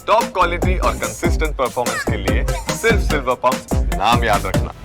Top quality और consistent performance के लिए सिर्फ सिल्वर पंप नाम याद रखना।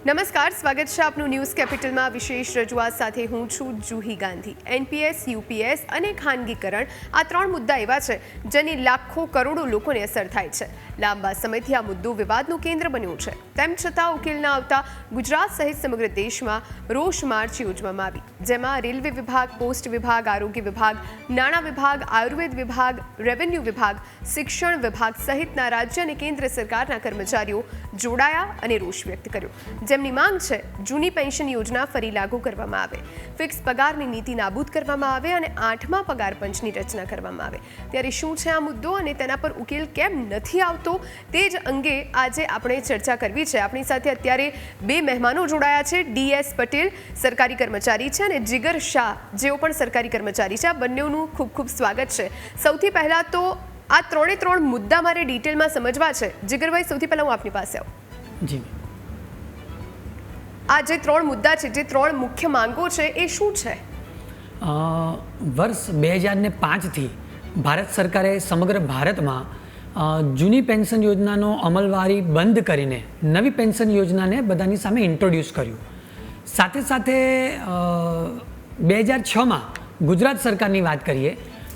નમસ્કાર, સ્વાગત છે આપનું ન્યૂઝ કેપિટલમાં. વિશેષ રજૂઆત સાથે હું છું જુહી ગાંધી. એનપીએસ, યુપીએસ અને ખાનગીકરણ આ ત્રણ મુદ્દા એવા છે જેની લાખો કરોડો લોકોને અસર થાય છે. લાંબા સમયથી આ મુદ્દો વિવાદનું કેન્દ્ર બન્યું છે. તેમ છતાં ઉકેલ ન આવતા ગુજરાત સહિત સમગ્ર દેશમાં રોષ માર્ચ યોજવામાં આવી, જેમાં રેલવે વિભાગ, પોસ્ટ વિભાગ, આરોગ્ય વિભાગ, નાણાં વિભાગ, આયુર્વેદ વિભાગ, રેવન્યુ વિભાગ, શિક્ષણ વિભાગ સહિતના રાજ્ય અને કેન્દ્ર સરકારના કર્મચારીઓ જોડાયા અને રોષ વ્યક્ત કર્યો. જેમની માંગ છે જૂની પેન્શન યોજના ફરી લાગુ કરવામાં આવે, ફિક્સ પગારની નીતિ નાબૂદ કરવામાં આવે અને 8મા પગાર પંચની રચના કરવામાં આવે. ત્યારે શું છે આ મુદ્દો અને તેના પર ઉકેલ કેમ નથી આવતો તે જ અંગે આજે આપણે ચર્ચા કરવી છે. આપણી સાથે અત્યારે બે મહેમાનો જોડાયા છે. DS પટેલ સરકારી કર્મચારી છે અને જીગર શાહ જેઓ પણ સરકારી કર્મચારી છે. આ બંનેનું ખૂબ ખૂબ સ્વાગત છે. સૌથી પહેલાં તો આ ત્રણ મુદ્દા મારે ડિટેલમાં સમજવા છે. જીગરભાઈ, સૌથી પહેલાં હું આપની પાસે આવું. જી, આ જે ત્રણ મુદ્દા છે, જે ત્રણ મુખ્ય માંગો છે, એ શું છે? વર્ષ 2005થી ભારત સરકારે સમગ્ર ભારતમાં જૂની પેન્શન યોજનાનો અમલવારી બંધ કરીને નવી પેન્શન યોજનાને બધાની સામે ઇન્ટ્રોડ્યુસ કર્યું. સાથે સાથે 2006માં ગુજરાત સરકારની વાત કરીએ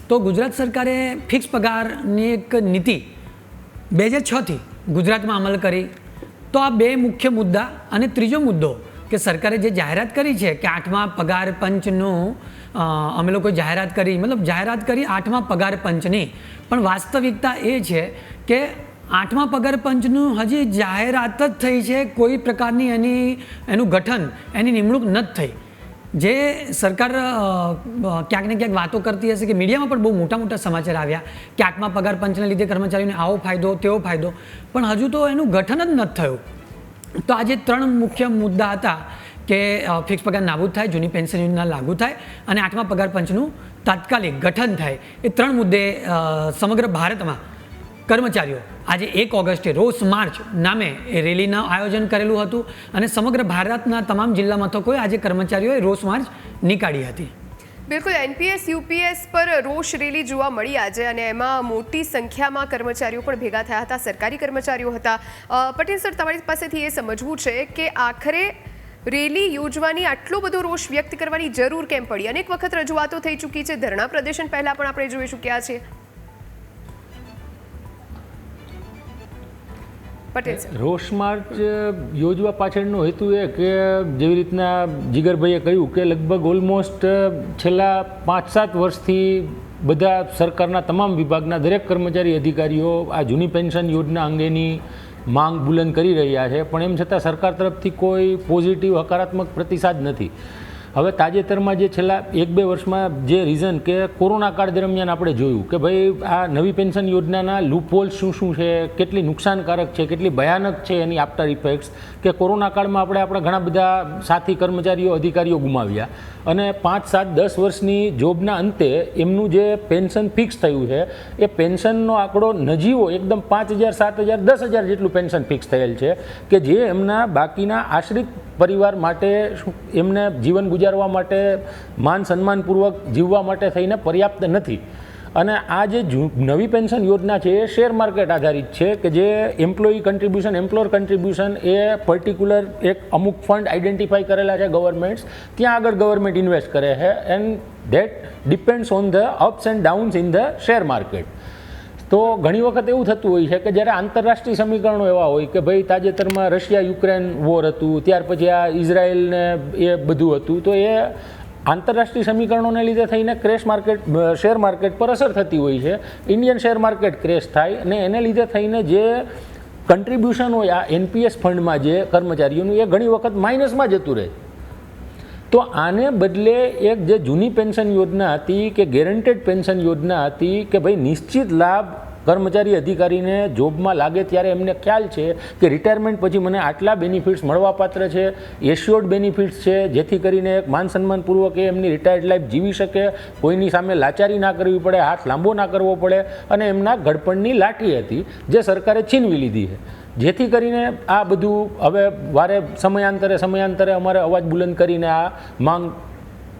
તો ગુજરાત સરકારે ફિક્સ પગારની એક નીતિ 2006થી ગુજરાતમાં અમલ કરી. તો આ બે મુખ્ય મુદ્દા. અને ત્રીજો મુદ્દો કે સરકારે જે જાહેરાત કરી છે કે 8મા પગાર પંચનું અમે લોકો જાહેરાત કરી 8મા પગાર પંચની, પણ વાસ્તવિકતા એ છે કે 8મા પગાર પંચનું હજી જાહેરાત જ થઈ છે. કોઈ પ્રકારની એનું ગઠન, એની નિમણૂક નથી થઈ. જે સરકાર ક્યાંક ને ક્યાંક વાતો કરતી હશે કે મીડિયામાં પણ બહુ મોટા સમાચાર આવ્યા કે 8મા પગાર પંચને લીધે કર્મચારીઓને આવો ફાયદો, તેવો ફાયદો, પણ હજુ તો એનું ગઠન જ નથી થયું. તો આ જે ત્રણ મુખ્ય મુદ્દા હતા કે ફિક્સ પગાર નાબૂદ થાય, જૂની પેન્શન યોજના લાગુ થાય અને 8મા પગાર પંચનું તાત્કાલિક ગઠન થાય, એ ત્રણ મુદ્દે સમગ્ર ભારતમાં કર્મચારીઓ આજે 1 ઓગસ્ટે રોષ માર્ચ નામે એ રેલીનું આયોજન કરેલું હતું અને સમગ્ર ભારતના તમામ જિલ્લા મથકોએ આજે કર્મચારીઓએ રોષ માર્ચ નીકાળી હતી. બિલકુલ, એનપીએસ, યુપીએસ પર રોષ રેલી જોવા મળી આજે અને એમાં મોટી સંખ્યામાં કર્મચારીઓ પણ ભેગા થયા હતા, સરકારી કર્મચારીઓ હતા. પટેલ સર, તમારી પાસેથી એ સમજવું છે કે આખરે રેલી યોજવાની, આટલો બધો રોષ વ્યક્ત કરવાની જરૂર કેમ પડી? અનેક વખત રજૂઆતો થઈ ચૂકી છે, ધરણા પ્રદર્શન પહેલાં પણ આપણે જોઈ ચૂક્યા છીએ. રોષ માર્ચ યોજવા પાછળનો હેતુ એ કે જેવી રીતના જીગરભાઈએ કહ્યું કે લગભગ ઓલમોસ્ટ છેલ્લા 5-7 વર્ષથી બધા સરકારના તમામ વિભાગના દરેક કર્મચારી અધિકારીઓ આ જૂની પેન્શન યોજના અંગેની માંગ બુલંદ કરી રહ્યા છે, પણ એમ છતાં સરકાર તરફથી કોઈ પોઝિટિવ, હકારાત્મક પ્રતિસાદ નથી. હવે તાજેતરમાં જે છેલ્લા 1-2 વર્ષમાં જે રીઝન કે કોરોના કાળ દરમિયાન આપણે જોયું કે ભાઈ આ નવી પેન્શન યોજનાના લૂપહોલ્સ શું છે, કેટલી નુકસાનકારક છે, કેટલી ભયાનક છે એની આફ્ટર ઇફેક્ટ્સ, કે કોરોના કાળમાં આપણે આપણા ઘણા બધા સાથી કર્મચારીઓ, અધિકારીઓ ગુમાવ્યા અને 5-7-10 વર્ષની જોબના અંતે એમનું જે પેન્શન ફિક્સ થયું છે એ પેન્શનનો આંકડો નજીવો એકદમ 5,000, 7,000, 10,000 જેટલું પેન્શન ફિક્સ થયેલ છે કે જે એમના બાકીના આશ્રિત પરિવાર માટે, એમને જીવન ગુજારવા માટે, માન સન્માનપૂર્વક જીવવા માટે થઈને પર્યાપ્ત નથી. અને આ જે નવી પેન્શન યોજના છે એ શેર માર્કેટ આધારિત છે કે જે એમ્પ્લોયર કન્ટ્રીબ્યુશન એ પર્ટિક્યુલર એક અમુક ફંડ આઈડેન્ટિફાઈ કરેલા છે ગવર્મેન્ટ્સ, ત્યાં આગળ ગવર્મેન્ટ ઇન્વેસ્ટ કરે છે and that depends on the ups and downs in the share market. તો ઘણી વખત એવું થતું હોય છે કે જ્યારે આંતરરાષ્ટ્રીય સમીકરણો એવા હોય કે ભાઈ તાજેતરમાં રશિયા-યુક્રેન વોર હતું, ત્યાર પછી આ ઇઝરાયલને એ બધું હતું, તો એ આંતરરાષ્ટ્રીય સમીકરણોને લીધે થઈને શેર માર્કેટ પર અસર થતી હોય છે. ઇન્ડિયન શેર માર્કેટ ક્રેશ થાય અને એને લીધે થઈને જે કન્ટ્રીબ્યુશન હોય આ એનપીએસ ફંડમાં જે કર્મચારીઓનું એ ઘણી વખત માઇનસમાં જતું રહે. તો આને બદલે એક જે જૂની પેન્શન યોજના હતી કે ગેરંટેડ પેન્શન યોજના હતી કે ભાઈ નિશ્ચિત લાભ કર્મચારી અધિકારીને જોબમાં લાગે ત્યારે એમને ખ્યાલ છે કે રિટાયરમેન્ટ પછી મને આટલા બેનિફિટ્સ મળવાપાત્ર છે, એશ્યોર્ડ બેનિફિટ્સ છે, જેથી કરીને એક માન સન્માનપૂર્વક એ એમની રિટાયર્ડ લાઈફ જીવી શકે, કોઈની સામે લાચારી ના કરવી પડે, હાથ લાંબો ના કરવો પડે, અને એમના ઘડપણની લાઠી હતી જે સરકારે છીનવી લીધી છે. જેથી કરીને આ બધું હવે વારે સમયાંતરે અમારે અવાજ બુલંદ કરીને આ માંગ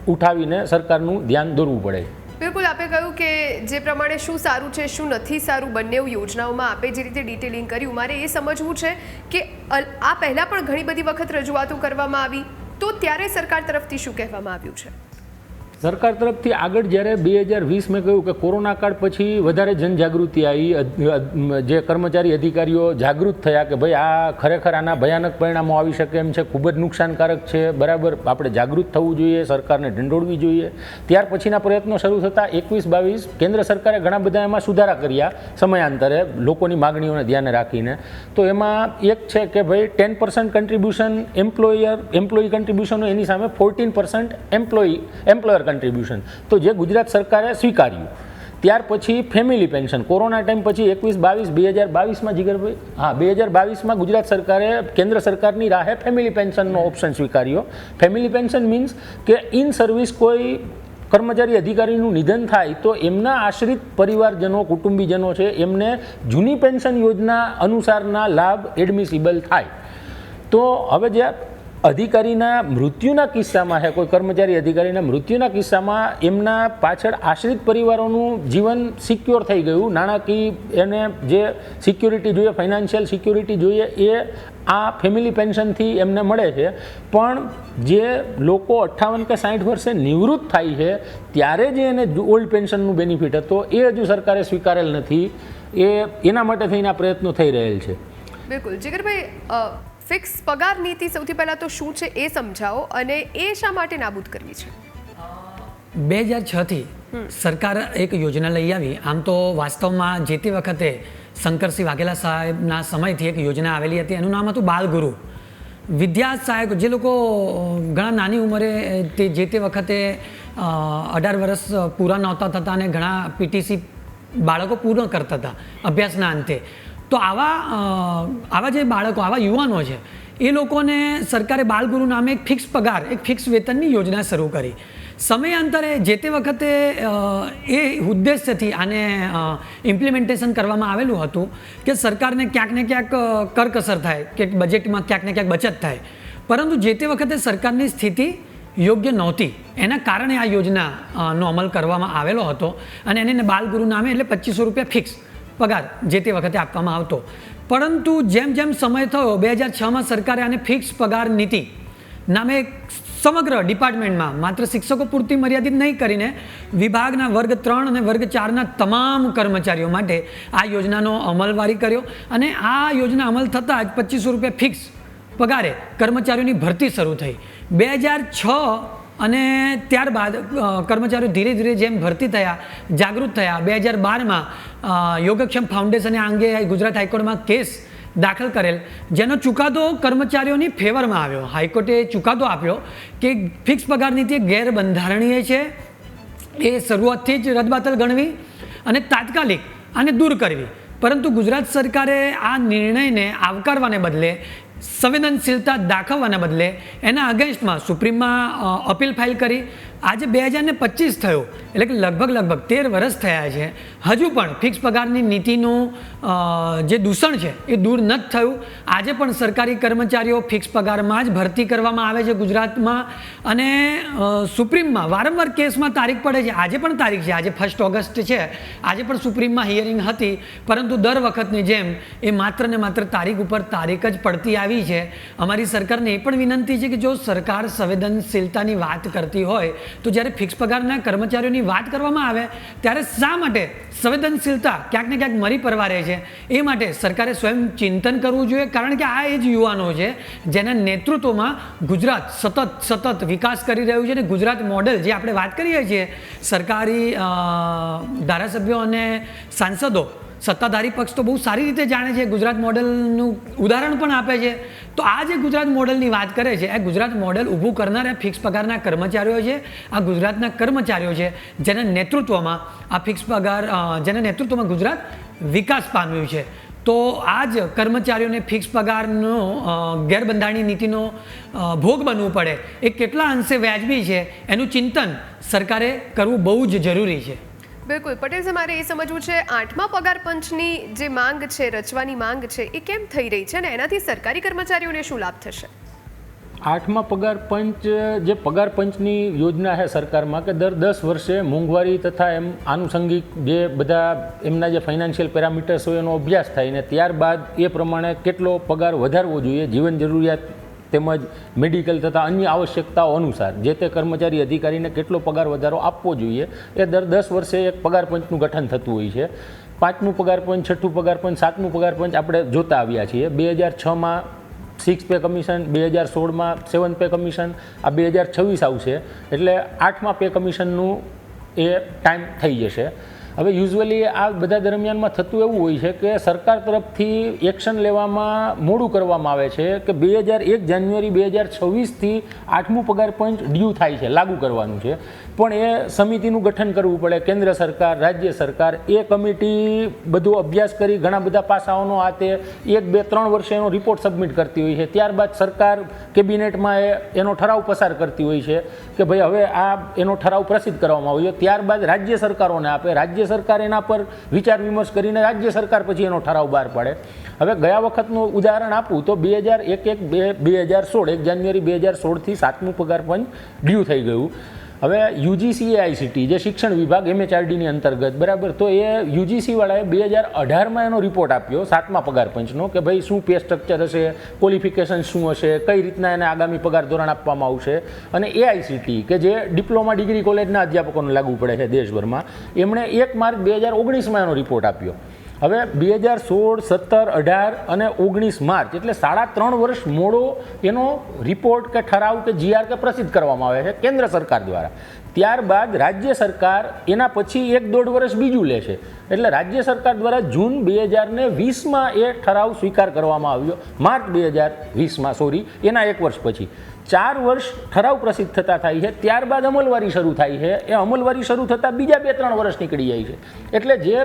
ઉઠાવીને સરકારનું ધ્યાન દોરવું પડે. બિલકુલ, આપે કહ્યું કે જે પ્રમાણે શું સારું છે શું નથી સારું બંને યોજનાઓમાં આપે જે રીતે ડિટેલિંગ કર્યું, મારે એ સમજવું છે કે આ પહેલાં પણ ઘણી બધી વખત રજૂઆતો કરવામાં આવી, તો ત્યારે સરકાર તરફથી શું કહેવામાં આવ્યું છે? સરકાર તરફથી આગળ જ્યારે 2020 મેં કહ્યું કે કોરોના કાળ પછી વધારે જનજાગૃતિ આવી, જે કર્મચારી અધિકારીઓ જાગૃત થયા કે ભાઈ આ ખરેખર આના ભયાનક પરિણામો આવી શકે એમ છે, ખૂબ જ નુકસાનકારક છે, બરાબર, આપણે જાગૃત થવું જોઈએ, સરકારને ઢંઢોળવી જોઈએ. ત્યાર પછીના પ્રયત્નો શરૂ થતાં 21-22 કેન્દ્ર સરકારે ઘણા બધા એમાં સુધારા કર્યા સમયાંતરે લોકોની માગણીઓને ધ્યાને રાખીને. તો એમાં એક છે કે ભાઈ 10% કન્ટ્રીબ્યુશન એમ્પ્લોયી કન્ટ્રીબ્યુશન હોય, એની સામે 14% એમ્પ્લોયર કન્ટ્રીબ્યુશન, તો જે ગુજરાત સરકારે સ્વીકાર્યું. ત્યાર પછી ફેમિલી પેન્શન કોરોના ટાઈમ પછી 2022માં જીગરભાઈ 2022માં ગુજરાત સરકારે કેન્દ્ર સરકારની રાહે ફેમિલી પેન્શનનો ઓપ્શન સ્વીકાર્યો. ફેમિલી પેન્શન મીન્સ કે ઇન સર્વિસ કોઈ કર્મચારી અધિકારીનું નિધન થાય તો એમના આશ્રિત પરિવારજનો કુટુંબીજનો છે એમને જૂની પેન્શન યોજના અનુસારના લાભ એડમિસિબલ થાય. તો હવે જે અધિકારીના મૃત્યુના કિસ્સામાં છે, કોઈ કર્મચારી અધિકારીના મૃત્યુના કિસ્સામાં એમના પાછળ આશ્રિત પરિવારોનું જીવન સિક્યોર થઈ ગયું, નાણાકીય એને જે સિક્યોરિટી જોઈએ, ફાઇનાન્શિયલ સિક્યોરિટી જોઈએ, એ આ ફેમિલી પેન્શનથી એમને મળે છે. પણ જે લોકો 58 કે 60 વર્ષે નિવૃત્ત થાય છે ત્યારે જે એને ઓલ્ડ પેન્શનનું બેનિફિટ હતો એ હજુ સરકારે સ્વીકારેલ નથી. એના માટે થઈને આ પ્રયત્નો થઈ રહેલ છે. બિલકુલ જીગરભાઈ, ફિક્સ પગાર નીતિ સૌથી પહેલાં તો શું છે એ સમજાવો, અને એ શા માટે નાબૂદ કરવી છે? 2006થી સરકાર એક યોજના લઈ આવી. આમ તો વાસ્તવમાં જે તે વખતે શંકરસિંહ વાઘેલા સાહેબના સમયથી એક યોજના આવેલી હતી, એનું નામ હતું બાલગુરુ. વિદ્યા સહાયક, જે લોકો ઘણા નાની ઉંમરે જે તે વખતે 18 વર્ષ પૂરા નહોતા થતા અને ઘણા પીટીસી બાળકો પૂર્ણ કરતા હતા અભ્યાસના અંતે, તો આવા જે બાળકો, આવા યુવાનો છે, એ લોકોને સરકારે બાલગુરુ નામે એક ફિક્સ પગાર, એક ફિક્સ વેતનની યોજના શરૂ કરી. સમયાંતરે જે તે વખતે એ ઉદ્દેશ્યથી આને ઇમ્પ્લિમેન્ટેશન કરવામાં આવેલું હતું કે સરકારને ક્યાંક ને ક્યાંક કરકસર થાય, કે બજેટમાં ક્યાંક ને ક્યાંક બચત થાય. પરંતુ જે તે વખતે સરકારની સ્થિતિ યોગ્ય નહોતી, એના કારણે આ યોજનાનો અમલ કરવામાં આવેલો હતો અને એને બાલગુરુ નામે, એટલે 2500 રૂપિયા ફિક્સ પગાર જે તે વખતે આપવામાં આવતો. પરંતુ જેમ જેમ સમય થયો 2006માં સરકારે આને ફિક્સ પગાર નીતિ નામે સમગ્ર ડિપાર્ટમેન્ટમાં માત્ર શિક્ષકો પૂરતી મર્યાદિત નહીં કરીને વિભાગના વર્ગ 3 અને વર્ગ 4ના તમામ કર્મચારીઓ માટે આ યોજનાનો અમલવારી કર્યો. અને આ યોજના અમલ થતાં જ 2500 રૂપિયા ફિક્સ પગારે કર્મચારીઓની ભરતી શરૂ થઈ. 2006 અને ત્યારબાદ કર્મચારીઓ ધીરે ધીરે જેમ ભરતી થયા, જાગૃત થયા, 2012માં યોગક્ષમ ફાઉન્ડેશને આ અંગે ગુજરાત હાઈકોર્ટમાં કેસ દાખલ કરેલ, જેનો ચુકાદો કર્મચારીઓની ફેવરમાં આવ્યો. હાઈકોર્ટે ચુકાદો આપ્યો કે ફિક્સ પગાર નીતિ ગેરબંધારણીય છે, એ શરૂઆતથી જ રદબાતલ ગણવી અને તાત્કાલિક આને દૂર કરવી. પરંતુ ગુજરાત સરકારે આ નિર્ણયને આવકારવાને બદલે, સંવેદનશીલતા દાખવવાના બદલે એના અગેન્સ્ટમાં સુપ્રીમમાં અપીલ ફાઇલ કરી. આજે 2025 થયું, એટલે કે લગભગ 13 વર્ષ થયા છે, હજુ પણ ફિક્સ પગારની નીતિનું જે દૂષણ છે એ દૂર ન જ થયું. આજે પણ સરકારી કર્મચારીઓ ફિક્સ પગારમાં જ ભરતી કરવામાં આવે છે ગુજરાતમાં, અને સુપ્રીમમાં વારંવાર કેસમાં તારીખ પડે છે. આજે પણ તારીખ છે, આજે 1 ઓગસ્ટ છે, આજે પણ સુપ્રીમમાં હિયરિંગ હતી, પરંતુ દર વખતની જેમ એ માત્ર ને માત્ર તારીખ ઉપર તારીખ જ પડતી આવી છે. અમારી સરકારને એ પણ વિનંતી છે કે જો સરકાર સંવેદનશીલતાની વાત કરતી હોય તો જ્યારે ફિક્સ પગારના કર્મચારીઓની વાત કરવામાં આવે ત્યારે શા માટે સંવેદનશીલતા ક્યાંક ને ક્યાંક મરી પરવારે છે? એ માટે સરકારે સ્વયં ચિંતન કરવું જોઈએ, કારણ કે આ એ જ યુવાનો છે જેના નેતૃત્વમાં ગુજરાત સતત વિકાસ કરી રહ્યું છે. અને ગુજરાત મોડેલ જે આપણે વાત કરીએ છીએ, સરકારી ધારાસભ્યો અને સાંસદો, સત્તાધારી પક્ષ તો બહુ સારી રીતે જાણે છે, ગુજરાત મોડેલનું ઉદાહરણ પણ આપે છે. તો આ જે ગુજરાત મોડેલની વાત કરે છે, એ ગુજરાત મોડેલ ઊભું કરનારા ફિક્સ પગારના કર્મચારીઓ છે. આ ગુજરાતના કર્મચારીઓ છે જેના નેતૃત્વમાં આ ફિક્સ પગાર, જેના નેતૃત્વમાં ગુજરાત વિકાસ પામ્યું છે. તો આ જ કર્મચારીઓને ફિક્સ પગારનો ગેરબંધારણીય નીતિનો ભોગ બનવું પડે એ કેટલા અંશે વ્યાજબી છે એનું ચિંતન સરકારે કરવું બહુ જ જરૂરી છે. બિલકુલ પટેલ સાહેબ, મારે એ સમજવું છે 8મા પગાર પંચની જે માંગ છે, રચવાની માંગ છે, એ કેમ થઈ રહી છે અને એનાથી સરકારી કર્મચારીઓને શું લાભ થશે? 8મા પગાર પંચ જે પગાર પંચની યોજના છે સરકારમાં કે દર 10 વર્ષે મોંઘવારી તથા એમ આનુષંગિક જે બધા એમના જે ફાઇનાન્શિયલ પેરામીટર્સ હોય એનો અભ્યાસ થાય ને ત્યારબાદ એ પ્રમાણે કેટલો પગાર વધારવો જોઈએ જીવન જરૂરિયાત તેમજ મેડિકલ તથા અન્ય આવશ્યકતાઓ અનુસાર જે તે કર્મચારી અધિકારીને કેટલો પગાર વધારો આપવો જોઈએ એ દર 10 વર્ષે એક પગાર પંચનું ગઠન થતું હોય છે. 5મું પગાર પંચ, 6ઠું પગાર પંચ, 7મું પગાર પંચ આપણે જોતા આવ્યા છીએ. 2006માં 6 પે કમિશન, 2016માં 7 પે કમિશન, આ 2026 આવશે એટલે 8મા પે કમિશનનું એ ટાઈમ થઈ જશે. હવે યુઝ્યુઅલી આ બધા દરમિયાનમાં થતું એવું હોય છે કે સરકાર તરફથી એક્શન લેવામાં મોડું કરવામાં આવે છે કે 1 જાન્યુઆરી 2026થી 8મું પગાર પંચ ડ્યુ થાય છે, લાગુ કરવાનું છે, પણ એ સમિતિનું ગઠન કરવું પડે. કેન્દ્ર સરકાર, રાજ્ય સરકાર એ કમિટી બધું અભ્યાસ કરી ઘણા બધા પાસાઓનો આ તે 1, 2, 3 વર્ષે એનો રિપોર્ટ સબમિટ કરતી હોય છે. ત્યારબાદ સરકાર કેબિનેટમાં એનો ઠરાવ પસાર કરતી હોય છે કે ભાઈ હવે આ એનો ઠરાવ પ્રસિદ્ધ કરવામાં આવ્યો. ત્યારબાદ રાજ્ય સરકારોને આપે, રાજ્ય સરકાર એના પર વિચાર વિમર્શ કરીને રાજ્ય સરકાર પછી એનો ઠરાવ બહાર પાડે. હવે ગયા વખતનું ઉદાહરણ આપું તો 2016 1 જાન્યુઆરી 2016થી 7મું પગાર પંચ ડ્યુ થઈ ગયું. હવે UGCAICT જે શિક્ષણ વિભાગ MHRDની અંતર્ગત બરાબર, તો એ UGC વાળાએ 2018માં એનો રિપોર્ટ આપ્યો 7મા પગાર પંચનો કે ભાઈ શું પે સ્ટ્રક્ચર હશે, ક્વોલિફિકેશન શું હશે, કઈ રીતના એને આગામી પગાર ધોરણ આપવામાં આવશે. અને AICT કે જે ડિપ્લોમા ડિગ્રી કોલેજના અધ્યાપકોને લાગુ પડે છે દેશભરમાં, એમણે 1 માર્ચ 2019માં એનો રિપોર્ટ આપ્યો. હવે 2016, 17, 18 અને 19 માર્ચ એટલે 3.5 વર્ષ મોડો એનો રિપોર્ટ કે ઠરાવ કે GR કે પ્રસિદ્ધ કરવામાં આવે છે કેન્દ્ર સરકાર દ્વારા. ત્યારબાદ રાજ્ય સરકાર એના પછી 1-1.5 વર્ષ બીજું લે છે. એટલે રાજ્ય સરકાર દ્વારા જૂન 2020માં એ ઠરાવ સ્વીકાર કરવામાં આવ્યો, માર્ચ 2020માં એના 1 વર્ષ પછી. 4 વર્ષ ઠરાવ પ્રસિદ્ધ થતા થાય છે, ત્યારબાદ અમલવારી શરૂ થાય છે. એ અમલવારી શરૂ થતાં બીજા 2-3 વર્ષ નીકળી જાય છે. એટલે જે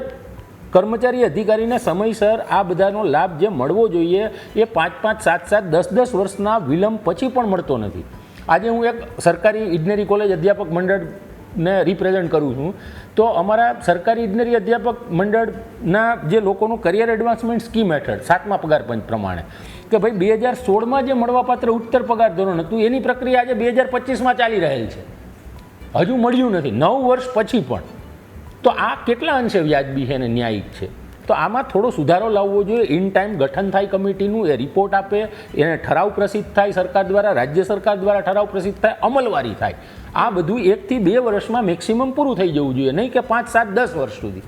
કર્મચારી અધિકારીને સમયસર આ બધાનો લાભ જે મળવો જોઈએ એ 5-5, 7-7, 10-10 વર્ષના વિલંબ પછી પણ મળતો નથી. આજે હું એક સરકારી ઇજનેરી કોલેજ અધ્યાપક મંડળને રિપ્રેઝેન્ટ કરું છું, તો અમારા સરકારી ઇજનેરી અધ્યાપક મંડળના જે લોકોનું કરિયર એડવાન્સમેન્ટ સ્કીમ હેઠળ 7મા પગાર પંચ પ્રમાણે કે ભાઈ 2016માં જે મળવાપાત્ર ઉત્તર પગાર ધોરણ હતું એની પ્રક્રિયા આજે 2025માં ચાલી રહેલ છે, હજુ મળ્યું નથી 9 વર્ષ પછી પણ. તો આ કેટલા અંશે વ્યાજબી છે અને ન્યાયિક છે? તો આમાં થોડો સુધારો લાવવો જોઈએ. ઇન ટાઈમ ગઠન થાય કમિટીનું, એ રિપોર્ટ આપે, એને ઠરાવ પ્રસિદ્ધ થાય સરકાર દ્વારા, રાજ્ય સરકાર દ્વારા ઠરાવ પ્રસિદ્ધ થાય, અમલવારી થાય. આ બધું 1 થી 2 વર્ષમાં મેક્સિમમ પૂરું થઈ જવું જોઈએ, નહીં કે 5, 7, 10 વર્ષ સુધી.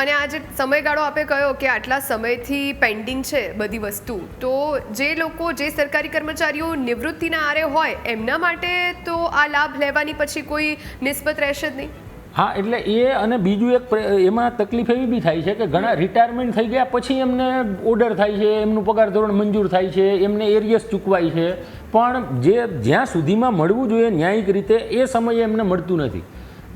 અને આ જે સમયગાળો આપે કહ્યો કે આટલા સમયથી પેન્ડિંગ છે બધી વસ્તુ, તો જે લોકો, જે સરકારી કર્મચારીઓ નિવૃત્તિના આરે હોય એમના માટે તો આ લાભ લેવાની પછી કોઈ નિસ્બત રહેશે જ નહીં. હા, એટલે એ અને બીજું એક એમાં તકલીફ એવી બી થાય છે કે ઘણા રિટાયરમેન્ટ થઈ ગયા પછી એમને ઓર્ડર થાય છે, એમનું પગાર ધોરણ મંજૂર થાય છે, એમને એરિયસ ચૂકવાય છે, પણ જ્યાં સુધીમાં મળવું જોઈએ ન્યાયિક રીતે એ સમયે એમને મળતું નથી.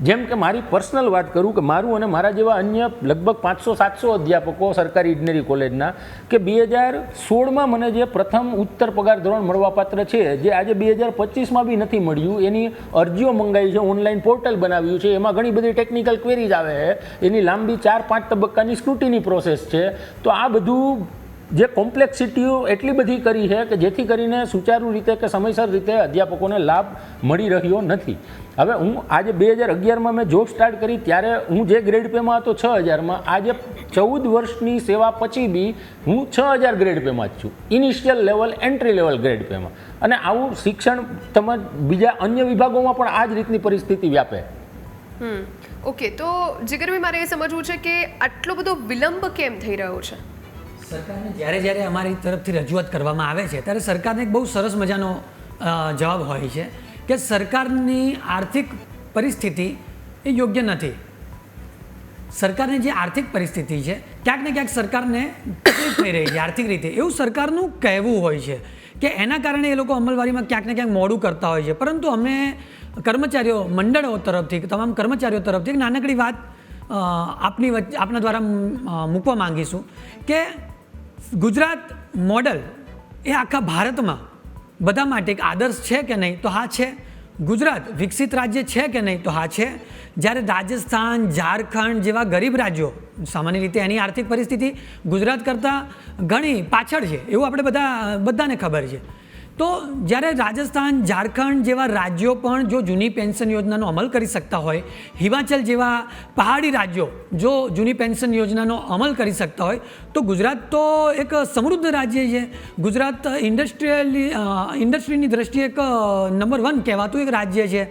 જેમ કે મારી પર્સનલ વાત કરું કે મારું અને મારા જેવા અન્ય લગભગ 500-700 અધ્યાપકો સરકારી ઇજનેરી કોલેજના કે 2016માં મને જે પ્રથમ ઉત્તર પગાર ધોરણ મળવાપાત્ર છે, જે આજે 2025માં બી નથી મળ્યું, એની અરજીઓ મંગાવી છે, ઓનલાઈન પોર્ટલ બનાવ્યું છે, એમાં ઘણી બધી ટેકનિકલ ક્વેરીઝ આવે છે, એની લાંબી 4-5 તબક્કાની સ્ક્રુટિની પ્રોસેસ છે. તો આ બધું જે કોમ્પ્લેક્સિટીઓ એટલી બધી કરી છે કે જેથી કરીને સુચારુ રીતે કે સમયસર રીતે અધ્યાપકોને લાભ મળી રહ્યો નથી. હવે હું આજે 2011માં મેં જોબ સ્ટાર્ટ કરી ત્યારે હું જે ગ્રેડ પેમાં હતો 6000માં, આજે 14 વર્ષની સેવા પછી બી હું 6000 ગ્રેડ પેમાં જ છું, initial level, entry level grade પેમાં. અને આવું શિક્ષણ તમે બીજા અન્ય વિભાગોમાં પણ આ જ રીતની પરિસ્થિતિ વ્યાપે. ઓકે, તો જીગરભાઈ મારે એ સમજવું છે કે આટલો બધો વિલંબ કેમ થઈ રહ્યો છે? સરકારને જ્યારે અમારી તરફથી રજૂઆત કરવામાં આવે છે ત્યારે સરકારને એક બહુ સરસ મજાનો જવાબ હોય છે કે સરકારની આર્થિક પરિસ્થિતિ એ યોગ્ય નથી. સરકારની જે આર્થિક પરિસ્થિતિ છે ક્યાંક ને ક્યાંક સરકારને તકલીફ થઈ રહી છે આર્થિક રીતે, એવું સરકારનું કહેવું હોય છે કે એના કારણે એ લોકો અમલવારીમાં ક્યાંક ને ક્યાંક મોડું કરતા હોય છે. પરંતુ અમે કર્મચારીઓ મંડળો તરફથી, તમામ કર્મચારીઓ તરફથી એક નાનકડી વાત આપના દ્વારા મૂકવા માંગીશું કે ગુજરાત મોડલ એ આખા ભારતમાં બધા માટે એક આદર્શ છે કે નહીં? તો હા છે. ગુજરાત વિકસિત રાજ્ય છે કે નહીં, તો હા છે. જ્યારે રાજસ્થાન, ઝારખંડ જેવા ગરીબ રાજ્યો, સામાન્ય રીતે એની આર્થિક પરિસ્થિતિ ગુજરાત કરતાં ઘણી પાછળ છે, એવું આપણે બધાને ખબર છે. તો જ્યારે રાજસ્થાન, ઝારખંડ જેવા રાજ્યો પણ જો જૂની પેન્શન યોજનાનો અમલ કરી શકતા હોય, હિમાચલ જેવા પહાડી રાજ્યો જો જૂની પેન્શન યોજનાનો અમલ કરી શકતા હોય, તો ગુજરાત તો એક સમૃદ્ધ રાજ્ય છે. ગુજરાત ઇન્ડસ્ટ્રીની દ્રષ્ટિએ એક નંબર 1 કહેવાતું એક રાજ્ય છે.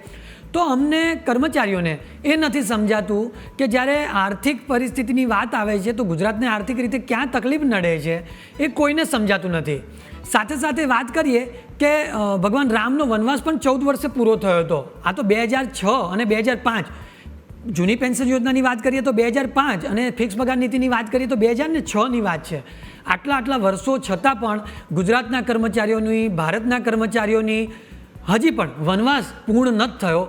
તો અમને કર્મચારીઓને એ નથી સમજાતું કે જ્યારે આર્થિક પરિસ્થિતિની વાત આવે છે તો ગુજરાતને આર્થિક રીતે ક્યાં તકલીફ નડે છે, એ કોઈને સમજાતું નથી. સાથે સાથે વાત કરીએ કે ભગવાન રામનો વનવાસ પણ 14 વર્ષે પૂરો થયો હતો. આ તો 2006 અને 2005. જૂની પેન્શન યોજનાની વાત કરીએ તો 2005 અને ફિક્સ પગાર નીતિની વાત કરીએ તો 2006ની વાત છે. આટલા વર્ષો છતાં પણ ગુજરાતના કર્મચારીઓની, ભારતના કર્મચારીઓની હજી પણ વનવાસ પૂર્ણ નથી થયો,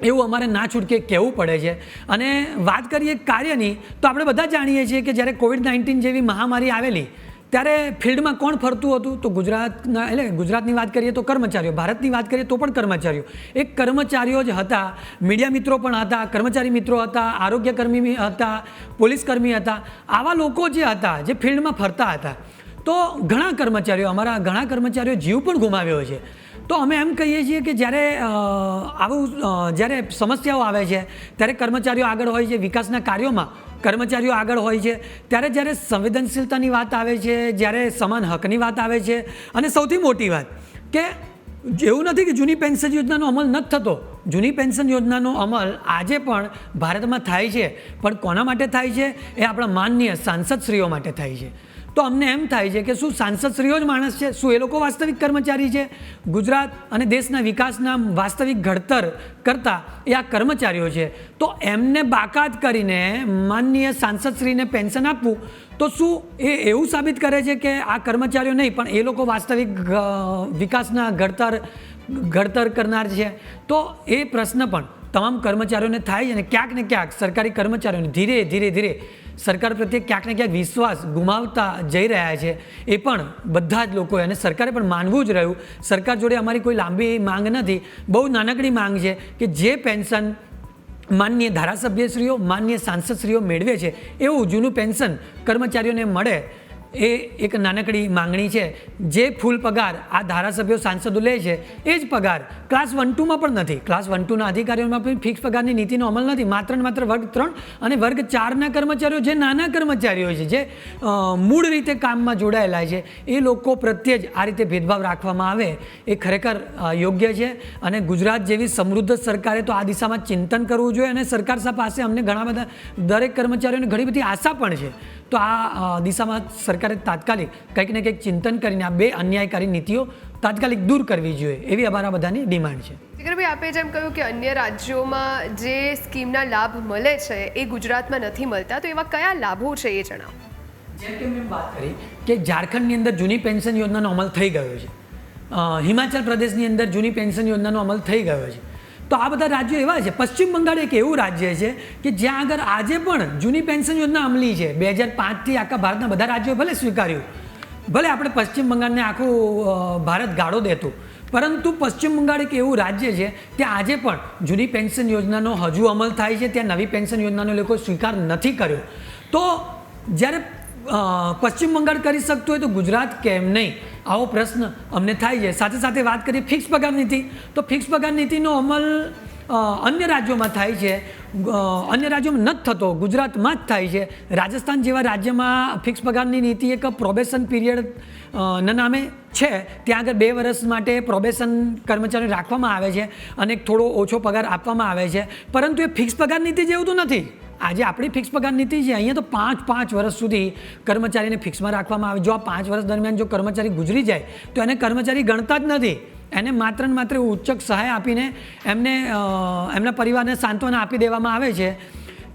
એવું અમારે ના છૂટકે કહેવું પડે છે. અને વાત કરીએ કાર્યની, તો આપણે બધા જાણીએ છીએ કે જ્યારે COVID-19 જેવી મહામારી આવેલી ત્યારે ફિલ્ડમાં કોણ ફરતું હતું, તો ગુજરાતની વાત કરીએ તો કર્મચારીઓ, ભારતની વાત કરીએ તો પણ કર્મચારીઓ. એક કર્મચારીઓ જ હતા, મીડિયા મિત્રો પણ હતા, કર્મચારી મિત્રો હતા, આરોગ્યકર્મી હતા, પોલીસ કર્મી હતા. આવા લોકો જે હતા, જે ફિલ્ડમાં ફરતા હતા, તો ઘણા કર્મચારીઓ જીવ પણ ગુમાવ્યો છે. તો અમે એમ કહીએ છીએ કે જ્યારે સમસ્યાઓ આવે છે ત્યારે કર્મચારીઓ આગળ હોય છે, વિકાસના કાર્યોમાં કર્મચારીઓ આગળ હોય છે. જ્યારે સંવેદનશીલતાની વાત આવે છે, જ્યારે સમાન હકની વાત આવે છે, અને સૌથી મોટી વાત કે એવું નથી કે જૂની પેન્શન યોજનાનો અમલ નથી થતો. જૂની પેન્શન યોજનાનો અમલ આજે પણ ભારતમાં થાય છે, પણ કોના માટે થાય છે? એ આપણા માનનીય સાંસદશ્રીઓ માટે થાય છે. તો અમને એમ થાય છે કે શું સાંસદશ્રીઓ જ માણસ છે? શું એ લોકો વાસ્તવિક કર્મચારી છે? ગુજરાત અને દેશના વિકાસના વાસ્તવિક ઘડતર કરતા એ આ કર્મચારીઓ છે. તો એમને બાકાત કરીને માનનીય સાંસદશ્રીને પેન્શન આપવું, તો શું એ એવું સાબિત કરે છે કે આ કર્મચારીઓ નહીં પણ એ લોકો વાસ્તવિક વિકાસના ઘડતર કરનાર છે? તો એ પ્રશ્ન પણ તમામ કર્મચારીઓને થાય છે. અને ક્યાંક ને ક્યાંક સરકારી કર્મચારીઓને ધીરે સરકાર પ્રત્યે ક્યાંક ને ક્યાંક વિશ્વાસ ગુમાવતા જઈ રહ્યા છે. એ પણ બધા જ લોકોએ, અને સરકારે પણ માનવું જ રહ્યું. સરકાર જોડે અમારી કોઈ લાંબી માંગ નથી, બહુ નાનકડી માંગ છે કે જે પેન્શન માનનીય ધારાસભ્યશ્રીઓ, માનનીય સાંસદશ્રીઓ મેળવે છે એવું જૂનું પેન્શન કર્મચારીઓને મળે, એ એક નાનકડી માંગણી છે. જે ફૂલ પગાર આ ધારાસભ્યો, સાંસદો લે છે એ જ પગાર ક્લાસ 1-2માં પણ નથી. ક્લાસ 1-2ના અધિકારીઓમાં પણ ફિક્સ પગારની નીતિનો અમલ નથી. માત્ર ને માત્ર વર્ગ 3 અને વર્ગ 4ના કર્મચારીઓ, જે નાના કર્મચારીઓ છે, જે મૂળ રીતે કામમાં જોડાયેલા છે, એ લોકો પ્રત્યે જ આ રીતે ભેદભાવ રાખવામાં આવે એ ખરેખર યોગ્ય છે. અને ગુજરાત જેવી સમૃદ્ધ સરકારે તો આ દિશામાં ચિંતન કરવું જોઈએ. અને સરકાર પાસે અમને ઘણા બધા, દરેક કર્મચારીઓને ઘણી બધી આશા પણ છે. તો આ દિશામાં સરકારે તાત્કાલિક કંઈક ને કંઈક ચિંતન કરીને આ 2 અન્યાયકારી નીતિઓ તાત્કાલિક દૂર કરવી જોઈએ, એવી અમારા બધાની ડિમાન્ડ છે. જીગરભાઈ, આપે જેમ કહ્યું કે અન્ય રાજ્યોમાં જે સ્કીમના લાભ મળે છે એ ગુજરાતમાં નથી મળતા, તો એવા કયા લાભો છે એ જણાવો. જેમ કે મેં વાત કરી કે ઝારખંડની અંદર જૂની પેન્શન યોજનાનો અમલ થઈ ગયો છે, હિમાચલ પ્રદેશની અંદર જૂની પેન્શન યોજનાનો અમલ થઈ ગયો છે. તો આ બધા રાજ્યો એવા છે. પશ્ચિમ બંગાળ એક એવું રાજ્ય છે કે જ્યાં આગળ આજે પણ જૂની પેન્શન યોજના અમલી છે. 2005થી આખા ભારતના બધા રાજ્યોએ ભલે સ્વીકાર્યું, ભલે આપણે પશ્ચિમ બંગાળને આખું ભારત ગાળો દેતું, પરંતુ પશ્ચિમ બંગાળ એક એવું રાજ્ય છે ત્યાં આજે પણ જૂની પેન્શન યોજનાનો હજુ અમલ થાય છે. ત્યાં નવી પેન્શન યોજનાનો લોકો સ્વીકાર નથી કર્યો. તો જ્યારે પશ્ચિમ બંગાળ કરી શકતું હોય તો ગુજરાત કેમ નહીં? આવો પ્રશ્ન અમને થાય છે. સાથે વાત કરીએ ફિક્સ પગાર નીતિ, તો ફિક્સ પગાર નીતિનો અમલ અન્ય રાજ્યોમાં થાય છે, અન્ય રાજ્યોમાં નથી થતો, ગુજરાતમાં જ થાય છે. રાજસ્થાન જેવા રાજ્યમાં ફિક્સ પગારની નીતિ એક પ્રોબેશન પીરિયડ ના નામે છે. ત્યાં આગળ 2 વર્ષ માટે પ્રોબેશન કર્મચારીને રાખવામાં આવે છે અને થોડો ઓછો પગાર આપવામાં આવે છે. પરંતુ એ ફિક્સ પગાર નીતિ જેવું તો નથી. આજે આપણી ફિક્સ પગાર નીતિ છે, અહીંયા તો 5 વર્ષ સુધી કર્મચારીને ફિક્સમાં રાખવામાં આવે. જો આ 5 વર્ષ દરમિયાન જો કર્મચારી ગુજરી જાય તો એને કર્મચારી ગણતા જ નથી. એને માત્ર ને માત્ર ઉચ્ચક સહાય આપીને એમને એમના પરિવારને સાંત્વના આપી દેવામાં આવે છે.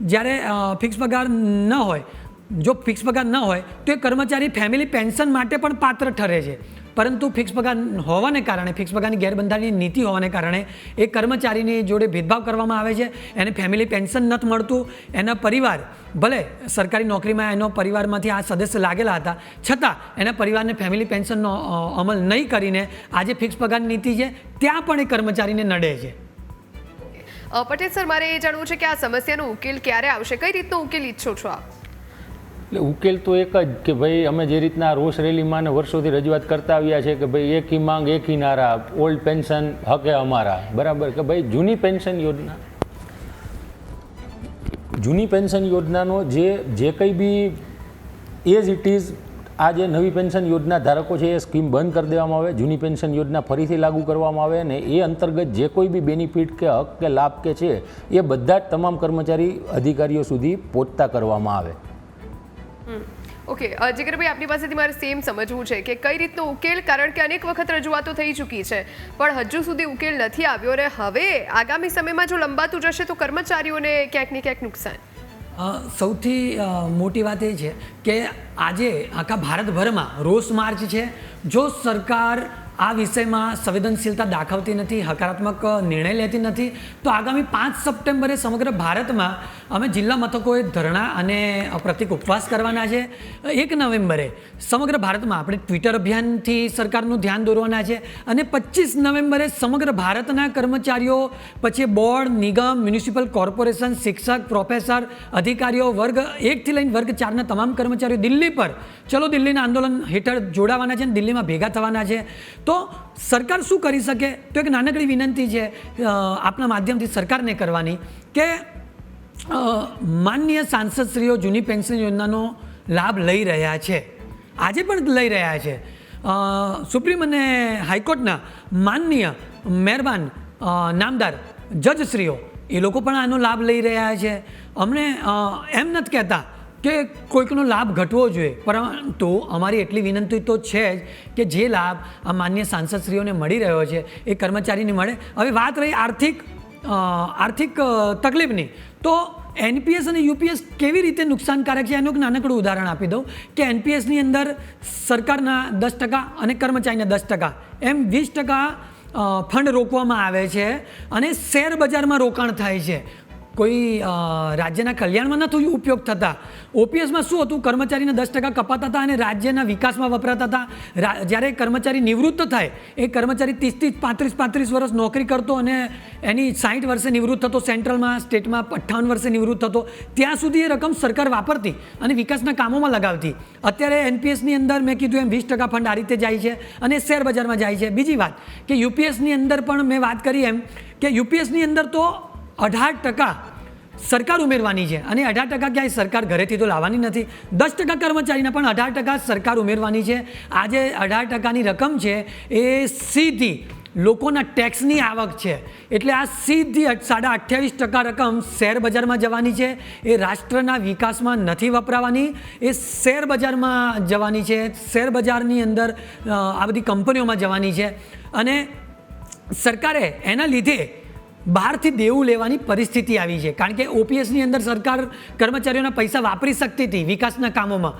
જ્યારે ફિક્સ પગાર ન હોય, જો ફિક્સ પગાર ન હોય તો એ કર્મચારી ફેમિલી પેન્શન માટે પણ પાત્ર ઠરે છે. પરંતુ ફિક્સ પગાર હોવાને કારણે, ફિક્સ પગારની ગેરબંધારણીય નીતિ હોવાને કારણે એ કર્મચારીની જોડે ભેદભાવ કરવામાં આવે છે. એને ફેમિલી પેન્શન નથી મળતું. એના પરિવાર, ભલે સરકારી નોકરીમાં એનો પરિવારમાંથી આ સદસ્ય લાગેલા હતા, છતાં એના પરિવારને ફેમિલી પેન્શનનો અમલ નહીં કરીને આજે ફિક્સ પગારની નીતિ છે ત્યાં પણ એ કર્મચારીને નડે છે. પટેલ સર, મારે એ જાણવું છે કે આ સમસ્યાનો ઉકેલ ક્યારે આવશે? કઈ રીતનો ઉકેલ ઈચ્છો છો આપ? એટલે ઉકેલ તો એક જ કે ભાઈ અમે જે રીતના રોષ રેલીમાં વર્ષોથી રજૂઆત કરતા આવ્યા છે કે ભાઈ એકી માંગ એકી નારા, ઓલ્ડ પેન્શન હકે અમારા, બરાબર, કે ભાઈ જૂની પેન્શન યોજનાનો જે કંઈ બી એઝ ઇટ ઇઝ આ જે નવી પેન્શન યોજના ધારકો છે એ સ્કીમ બંધ કરી દેવામાં આવે, જૂની પેન્શન યોજના ફરીથી લાગુ કરવામાં આવે અને એ અંતર્ગત જે કોઈ બી બેનિફિટ કે હક કે લાભ કે છે એ બધા જ તમામ કર્મચારી અધિકારીઓ સુધી પહોંચતા કરવામાં આવે. ઓકે, જીગરભાઈ, આપની પાસેથી મારે સેમ સમજવું છે કે કઈ રીતનો ઉકેલ, કારણ કે અનેક વખત રજૂઆતો થઈ ચૂકી છે પણ હજુ સુધી ઉકેલ નથી આવ્યો અને હવે આગામી સમયમાં જો લંબાતું જશે તો કર્મચારીઓને ક્યાંક ને ક્યાંક નુકસાન. સૌથી મોટી વાત એ છે કે આજે આખા ભારતભરમાં રોષ માર્ચ છે. જો સરકાર આ વિષયમાં સંવેદનશીલતા દાખવતી નથી, હકારાત્મક નિર્ણય લેતી નથી, તો આગામી 5 સપ્ટેમ્બરે સમગ્ર ભારતમાં અમે જિલ્લા મથકોએ ધરણા અને પ્રતિક ઉપવાસ કરવાના છે. 1 નવેમ્બરે સમગ્ર ભારતમાં આપણે ટ્વિટર અભિયાનથી સરકારનું ધ્યાન દોરવાના છે અને 25 નવેમ્બરે સમગ્ર ભારતના કર્મચારીઓ, પછી બોર્ડ, નિગમ, મ્યુનિસિપલ કોર્પોરેશન, શિક્ષક, પ્રોફેસર, અધિકારીઓ, વર્ગ 1 થી લઈને વર્ગ 4ના તમામ કર્મચારીઓ દિલ્હી પર ચલો દિલ્હીના આંદોલન હેઠળ જોડાવાના છે અને દિલ્હીમાં ભેગા થવાના છે. તો સરકાર શું કરી શકે? તો એક નાનકડી વિનંતી છે આપના માધ્યમથી સરકારને કરવાની કે માનનીય સાંસદશ્રીઓ જૂની પેન્શન યોજનાનો લાભ લઈ રહ્યા છે, આજે પણ લઈ રહ્યા છે. સુપ્રીમ અને હાઈકોર્ટના માનનીય મહેરબાન નામદાર જજશ્રીઓ એ લોકો પણ આનો લાભ લઈ રહ્યા છે. અમને એમ નથી કહેતા કે કોઈકનો લાભ ઘટવો જોઈએ, પરંતુ અમારી એટલી વિનંતી તો છે જ કે જે લાભ આ માન્ય સાંસદશ્રીઓને મળી રહ્યો છે એ કર્મચારીને મળે. હવે વાત રહી આર્થિક તકલીફની, તો એનપીએસ અને યુપીએસ કેવી રીતે નુકસાનકારક છે એનું એક નાનકડું ઉદાહરણ આપી દઉં કે એનપીએસની અંદર સરકારના 10% અને કર્મચારીના 10%, એમ 20% ફંડ રોકવામાં આવે છે અને શેર બજારમાં રોકાણ થાય છે. કોઈ રાજ્યના કલ્યાણમાં નથી ઉપયોગ થતા. ઓપીએસમાં શું હતું? કર્મચારીના 10% કપાતા હતા અને રાજ્યના વિકાસમાં વપરાતા હતા. જ્યારે કર્મચારી નિવૃત્ત થાય, એ કર્મચારી 30-35 વર્ષ નોકરી કરતો અને એની 60 વર્ષે નિવૃત્ત થતો, સેન્ટ્રલમાં, સ્ટેટમાં 58 વર્ષે નિવૃત્ત થતો, ત્યાં સુધી એ રકમ સરકાર વાપરતી અને વિકાસના કામોમાં લગાવતી. અત્યારે એનપીએસની અંદર મેં કીધું એમ 20% ફંડ આ રીતે જાય છે અને શેર બજારમાં જાય છે. બીજી વાત કે યુપીએસની અંદર પણ મેં વાત કરી એમ કે યુપીએસની અંદર તો 18% સરકાર ઉમેરવાની છે અને 18% ક્યાંય સરકાર ઘરેથી તો લાવવાની નથી. 10% કર્મચારીના પણ 18% સરકાર ઉમેરવાની છે. આ જે 18%ની રકમ છે એ સીધી લોકોના ટેક્સની આવક છે. એટલે આ સીધી 28.5% રકમ શેર બજારમાં જવાની છે. એ રાષ્ટ્રના વિકાસમાં નથી વપરાવાની, એ શેર બજારમાં જવાની છે. શેર બજારની અંદર આ બધી કંપનીઓમાં જવાની છે અને સરકારે એના લીધે બહારથી દેવું લેવાની પરિસ્થિતિ આવી છે. કારણ કે ઓપીએસની અંદર સરકાર કર્મચારીઓના પૈસા વાપરી શકતી હતી વિકાસના કામોમાં,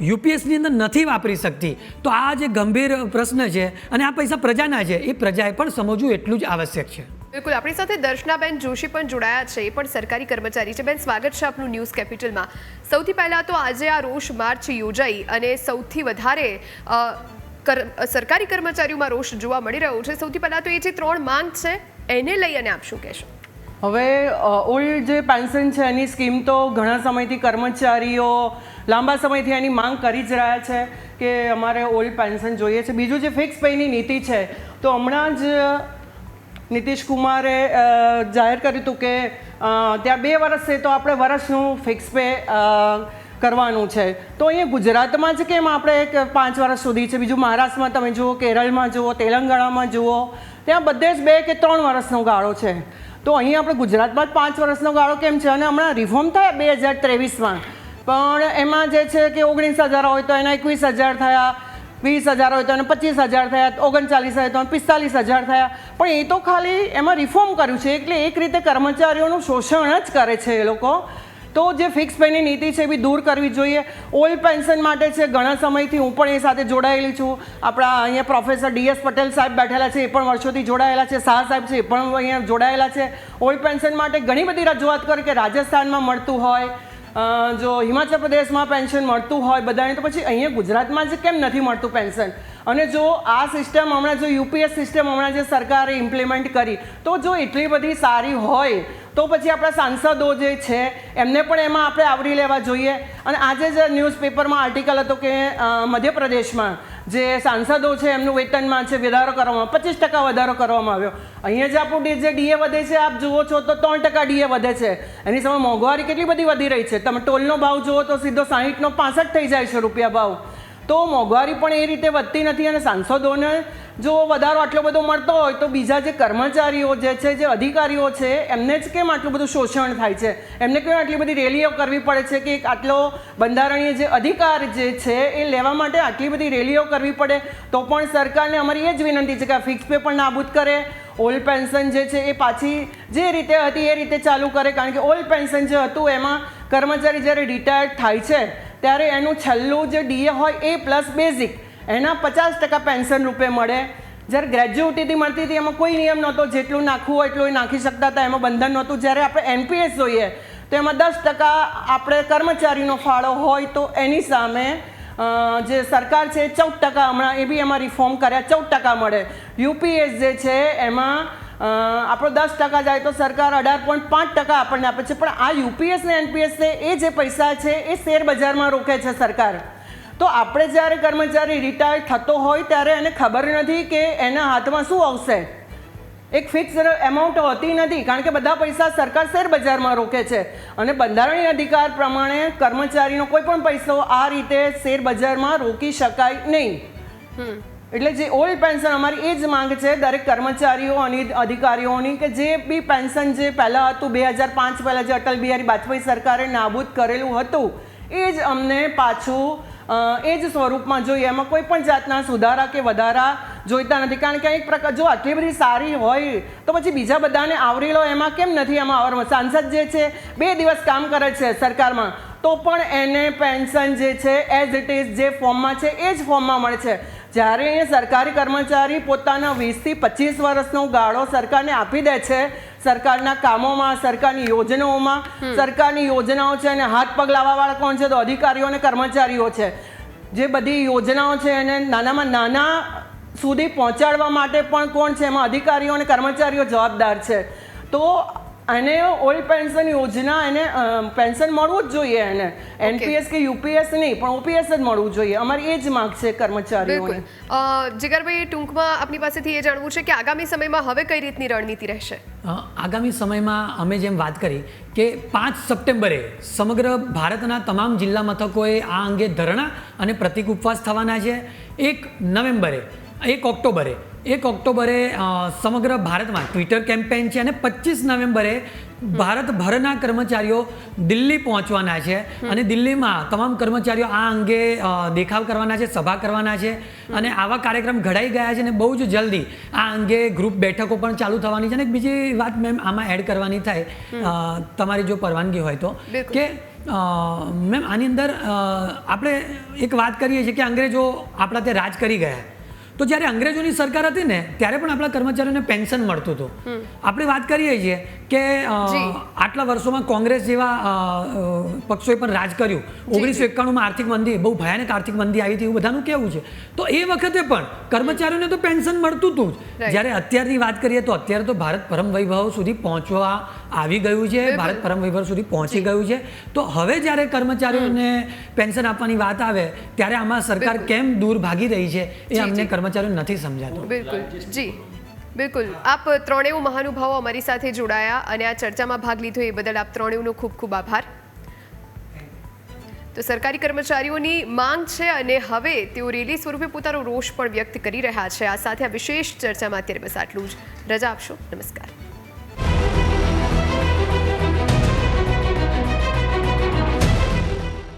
યુપીએસની અંદર નથી વાપરી શકતી. તો આ જે ગંભીર પ્રશ્ન છે અને આ પૈસા પ્રજાના છે, એ પ્રજાએ પણ સમજવું એટલું જ આવશ્યક છે. બિલકુલ, આપણી સાથે દર્શનાબેન જોશી પણ જોડાયા છે, એ પણ સરકારી કર્મચારી છે. બેન, સ્વાગત છે આપનું ન્યૂઝ કેપિટલમાં. સૌથી પહેલાં તો આજે આ રોષ માર્ચ યોજાઈ અને સૌથી વધારે સરકારી કર્મચારીઓમાં રોષ જોવા મળી રહ્યો છે. સૌથી પહેલાં તો એ જે 3 માંગ છે એને લઈ અને આપ શું કહેશો? હવે ઓલ્ડ જે પેન્શન છે એની સ્કીમ તો ઘણા સમયથી કર્મચારીઓ લાંબા સમયથી એની માંગ કરી જ રહ્યા છે કે અમારે ઓલ્ડ પેન્શન જોઈએ છે. બીજું જે ફિક્સ પેની નીતિ છે, તો હમણાં જ નીતિશ કુમારે જાહેર કર્યું હતું કે ત્યાં 2 વર્ષ છે તો આપણે વર્ષનું ફિક્સ પે કરવાનું છે. તો અહીંયા ગુજરાતમાં જ કેમ આપણે 5 વર્ષ સુધી છે? બીજું મહારાષ્ટ્રમાં તમે જુઓ, કેરળમાં જુઓ, તેલંગાણામાં જુઓ, ત્યાં બધે જ 2 કે 3 વર્ષનો ગાળો છે. તો અહીં આપણે ગુજરાતમાં જ 5 વર્ષનો ગાળો કેમ છે? અને હમણાં રિફોર્મ થયા 2023માં, પણ એમાં જે છે કે 19,000 હોય તો એના 21,000 થયા, 20,000 હોય તો એને 25,000 થયા, 39,000 હોય તો 45,000 થયા. પણ એ તો ખાલી એમાં રિફોર્મ કર્યું છે, એટલે એક રીતે કર્મચારીઓનું શોષણ જ કરે છે એ લોકો. તો જે ફિક્સ પેની નીતિ છે એ બી દૂર કરવી જોઈએ. ઓલ્ડ પેન્શન માટે છે, ઘણા સમયથી હું પણ એ સાથે જોડાયેલી છું. આપણા અહીંયા પ્રોફેસર DS પટેલ સાહેબ બેઠેલા છે, એ પણ વર્ષોથી જોડાયેલા છે. શાહ સાહેબ છે, એ પણ અહીંયા જોડાયેલા છે. ઓલ્ડ પેન્શન માટે ઘણી બધી રજૂઆત કરી કે રાજસ્થાનમાં મળતું હોય, જો હિમાચલ પ્રદેશમાં પેન્શન મળતું હોય બધાને, તો પછી અહીંયા ગુજરાતમાં જ કેમ નથી મળતું પેન્શન? અને જો આ સિસ્ટમ હમણાં જો UPS સિસ્ટમ હમણાં જે સરકારે ઇમ્પ્લિમેન્ટ કરી, તો જો એટલી બધી સારી હોય તો પછી આપણા સાંસદો જે છે એમને પણ એમાં આપણે આવરી લેવા જોઈએ. અને આજે જ ન્યૂઝપેપરમાં આર્ટિકલ હતો કે મધ્યપ્રદેશમાં જે સાંસદો છે એમનું વેતનમાં છે વધારો કરવામાં 25% વધારો કરવામાં આવ્યો. અહીંયા જ આપણું જે DA વધે છે આપ જુઓ છો તો 3% DA વધે છે. એની સામે મોંઘવારી કેટલી બધી વધી રહી છે. તમે ટોલનો ભાવ જુઓ તો સીધો 60નો 65 થઈ જાય છે રૂપિયા ભાવ. તો મોંઘવારી પણ એ રીતે વધતી નથી. અને સાંસદોને જો વધારો આટલો બધો મળતો હોય તો બીજા જે કર્મચારીઓ જે છે, જે અધિકારીઓ છે, એમને જ કેમ આટલું બધું શોષણ થાય છે? એમને કેમ આટલી બધી રેલીઓ કરવી પડે છે કે આટલો બંધારણીય જે અધિકાર જે છે એ લેવા માટે આટલી બધી રેલીઓ કરવી પડે? તો પણ સરકારને અમારી એ જ વિનંતી છે કે આ ફિક્સ પે પણ નાબૂદ કરે. ઓલ્ડ પેન્શન જે છે એ પાછી જે રીતે હતી એ રીતે ચાલુ કરે. કારણ કે ઓલ્ડ પેન્શન જે હતું એમાં કર્મચારી જ્યારે રિટાયર્ડ થાય છે ત્યારે એનું છેલ્લું જે DA હોય એ પ્લસ બેઝિક એના 50% પેન્શન રૂપે મળે. જ્યારે ગ્રેજ્યુએટીથી મળતી હતી એમાં કોઈ નિયમ નહોતો, જેટલું નાખવું હોય એટલું નાખી શકતા હતા, એમાં બંધન નહોતું. જ્યારે આપણે NPS જોઈએ તો એમાં 10% આપણે કર્મચારીનો ફાળો હોય તો એની સામે જે સરકાર છે 14%, હમણાં એ બી એમાં રિફોર્મ કર્યા, 14% મળે. UPS જે છે એમાં આપણો 10% જાય તો સરકાર 18.5% આપણને આપે છે. પણ આ UPS ને NPS છે એ જે પૈસા છે એ શેર બજારમાં રોકે છે સરકાર. તો આપણે જ્યારે કર્મચારી રિટાયર થતો હોય ત્યારે એને ખબર નથી કે એના હાથમાં શું આવશે. એક ફિક્સ એમાઉન્ટ હોતી નથી, કારણ કે બધા પૈસા સરકાર શેર બજારમાં રોકે છે. અને બંધારણીય અધિકાર પ્રમાણે કર્મચારીનો કોઈ પણ પૈસો આ રીતે શેર બજારમાં રોકી શકાય નહીં. એટલે જે ઓલ્ડ પેન્શન અમારી એ જ માંગ છે દરેક કર્મચારીઓ અને અધિકારીઓની કે જે બી પેન્શન જે પહેલાં હતું 2005 પહેલાં જે અટલ બિહારી વાજપેયી સરકારે નાબૂદ કરેલું હતું એ જ અમને પાછું એ જ સ્વરૂપમાં જોઈએ. એમાં કોઈ પણ જાતના સુધારા કે વધારા જોઈતા નથી. કારણ કે એક પ્રકાર જો આટલી બધી સારી હોય તો પછી બીજા બધાને આવરી લો, એમાં કેમ નથી એમાં આવરમાં? સાંસદ જે છે 2 દિવસ કામ કરે છે સરકારમાં તો પણ એને પેન્શન જે છે એઝ ઇટ ઇઝ જે ફોર્મમાં છે એ જ ફોર્મમાં મળે છે. જ્યારે એ સરકારી કર્મચારી પોતાના 20 થી 25 વર્ષનો ગાળો સરકારને આપી દે છે સરકારના કામોમાં, સરકારની યોજનાઓમાં. સરકારની યોજનાઓ છે અને હાથ પગ લાવવાવાળા કોણ છે? તો અધિકારીઓ અને કર્મચારીઓ છે. જે બધી યોજનાઓ છે એને નાનામાં નાના સુધી પહોંચાડવા માટે પણ કોણ છે? એમાં અધિકારીઓ અને કર્મચારીઓ જવાબદાર છે. તો એને ઓલ્ડ પેન્શન યોજના એને પેન્શન મળવું જ જોઈએ. એને NPS કે UPS નહીં પણ OPS જ મળવું જોઈએ. અમારી એ જ માંગ છે કર્મચારીઓને. જીગરભાઈ, ટૂંકમાં આપની પાસેથી એ જાણવું છે કે આગામી સમયમાં હવે કઈ રીતની રણનીતિ રહેશે? આગામી સમયમાં અમે જેમ વાત કરી કે 5 સપ્ટેમ્બરે સમગ્ર ભારતના તમામ જિલ્લા મથકોએ આ અંગે ધરણા અને પ્રતિક ઉપવાસ થવાના છે. 1 ઓક્ટોબરે સમગ્ર ભારતમાં ટ્વિટર કેમ્પેન છે અને 25 નવેમ્બરે ભારતભરના કર્મચારીઓ દિલ્હી પહોંચવાના છે. અને દિલ્હીમાં તમામ કર્મચારીઓ આ અંગે દેખાવ કરવાના છે, સભા કરવાના છે. અને આવા કાર્યક્રમ ઘડાઈ ગયા છે અને બહુ જ જલ્દી આ અંગે ગ્રુપ બેઠકો પણ ચાલુ થવાની છે. અને બીજી વાત મેમ આમાં એડ કરવાની થાય તમારી જો પરવાનગી હોય તો કે મેમ આની અંદર આપણે એક વાત કરીએ છીએ કે અંગ્રેજો આપણા ત્યાં રાજ કરી ગયા. તો જ્યારે અંગ્રેજોની સરકાર હતી ને ત્યારે પણ આપણા કર્મચારીઓને પેન્શન મળતું હતું. આપણે વાત કરીએ છીએ કે આટલા વર્ષોમાં કોંગ્રેસ જેવા પક્ષોએ પણ રાજ કર્યું. 1991માં આર્થિક મંદી, બહુ ભયાનક આર્થિક મંદી આવી હતી એવું બધાનું કહેવું છે. તો એ વખતે પણ કર્મચારીઓને તો પેન્શન મળતું હતું જ. જ્યારે અત્યારની વાત કરીએ તો અત્યારે તો ભારત પરમ વૈભવ સુધી પહોંચવા આવી ગયું છે, ભારત પરમ વૈભવ સુધી પહોંચી ગયું છે. તો હવે જ્યારે કર્મચારીઓને પેન્શન આપવાની વાત આવે ત્યારે આમાં સરકાર કેમ દૂર ભાગી રહી છે એ અમને કર્મચારીઓ નથી સમજાતું. બિલકુલ જી, બિલકુલ. આપ ત્રણેય મહાનુભાવો અમારી સાથે જોડાયા અને આ ચર્ચામાં ભાગ લીધો એ બદલ આપ ત્રણેયનો ખૂબ ખૂબ આભાર. તો સરકારી કર્મચારીઓની માંગ છે અને હવે તેઓ રેલી સ્વરૂપે પોતાનો રોષ પણ વ્યક્ત કરી રહ્યા છે. આ સાથે આ વિશેષ ચર્ચામાં અત્યારે બસ આટલું જ. રજા આપશો. નમસ્કાર.